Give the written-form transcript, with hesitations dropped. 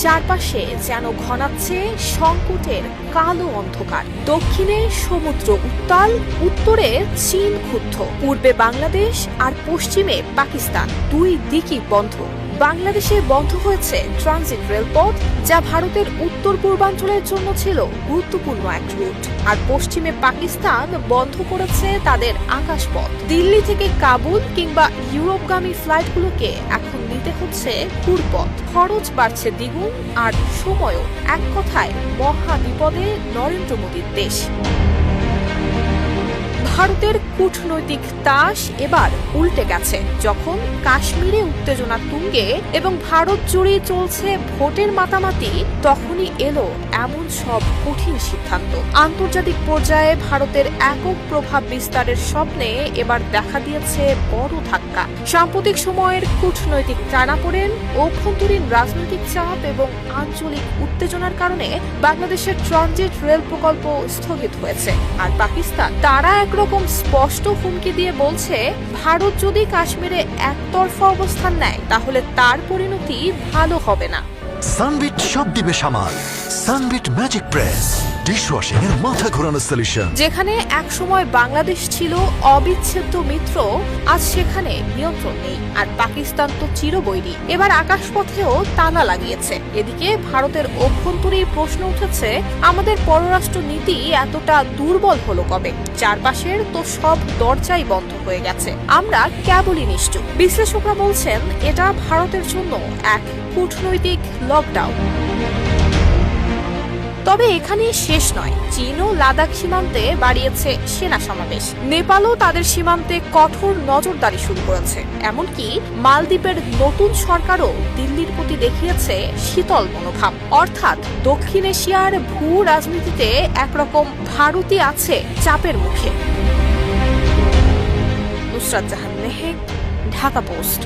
চারপাশে যেন ঘনাচ্ছে সংকটের কালো অন্ধকার। দক্ষিণে সমুদ্র উত্তাল, উত্তরে চীন ক্ষুব্ধ, পূর্বে বাংলাদেশ আর পশ্চিমে পাকিস্তান, দুই দিকই বন্ধ। বাংলাদেশে বন্ধ হয়েছে ট্রানজিট রেলপথ, যা ভারতের উত্তর পূর্বাঞ্চলের জন্য ছিল গুরুত্বপূর্ণ এক রুট, আর পশ্চিমে পাকিস্তান বন্ধ করেছে তাদের আকাশপথ। দিল্লি থেকে কাবুল কিংবা ইউরোপগামী ফ্লাইটগুলোকে এখন নিতে হচ্ছে ঘুরপথ। খরচ বাড়ছে দ্বিগুণ, আর সময়ও। এক কথায় মহা বিপদে নরেন্দ্র মোদীর দেশ। ভারতের কূটনৈতিক তাস এবার উল্টে গেছে। যখন কাশ্মীরে উত্তেজনা তুঙ্গে এবং ভারত জুড়ে চলছে ভোটের মাতামাতি, তখনই এলো এমন সব কঠিন সিদ্ধান্ত। আন্তর্জাতিক পর্যায়ে ভারতের একক প্রভাব বিস্তারের স্বপ্নে এবার দেখা দিয়েছে বড় ধাক্কা। সাম্প্রতিক সময়ের কূটনৈতিক টানাপোড়েন, অভ্যন্তরীণ রাজনৈতিক চাপ এবং আঞ্চলিক উত্তেজনার কারণে বাংলাদেশের ট্রানজিট রেল প্রকল্প স্থগিত হয়েছে। আর পাকিস্তান, তারা একরকম স্পষ্ট হুমকি দিয়ে বলছে, ভারত যদি কাশ্মীরে একতরফা অবস্থান নেয় তাহলে তার পরিণতি ভালো হবে না। সানবিট সব দিবে সামাল। সানবিট ম্যাজিক প্রেস, ডিশওয়াশিং এর মাথা ঘোরানো সলিউশন। যেখানে একসময় বাংলাদেশ ছিল অবিচ্ছেদ্য মিত্র, আজ সেখানে নিয়ন্ত্রণ নেই। আর পাকিস্তান তো চিরবৈরী, এবার আকাশপথেও তালা লাগিয়েছে। এদিকে ভারতের অভ্যন্তরীণ প্রশ্ন উঠেছে, আমাদের পররাষ্ট্র নীতি এতটা দুর্বল হলো কবে? চারপাশের তো সব দরজাই বন্ধ হয়ে গেছে, আমরা কেবলই নিশ্চুপ। বিশ্লেষকরা বলছেন, এটা ভারতের জন্য এক কূটনৈতিক লকডাউন। তবে এখানে শেষ নয়। চীনও লাদাখ সীমান্তে বাড়িয়েছে সেনা সমাবেশ। নেপালও তাদের সীমান্তে কঠোর নজরদারি শুরু করেছে। এমনকি মালদ্বীপের নতুন সরকারও দিল্লির প্রতি দেখিয়েছে শীতল মনোভাব। অর্থাৎ দক্ষিণ এশিয়ার ভূ রাজনীতিতে একরকম ভারতই আছে চাপের মুখে। নুসরাত জাহান মেহেক, ঢাকা পোস্ট।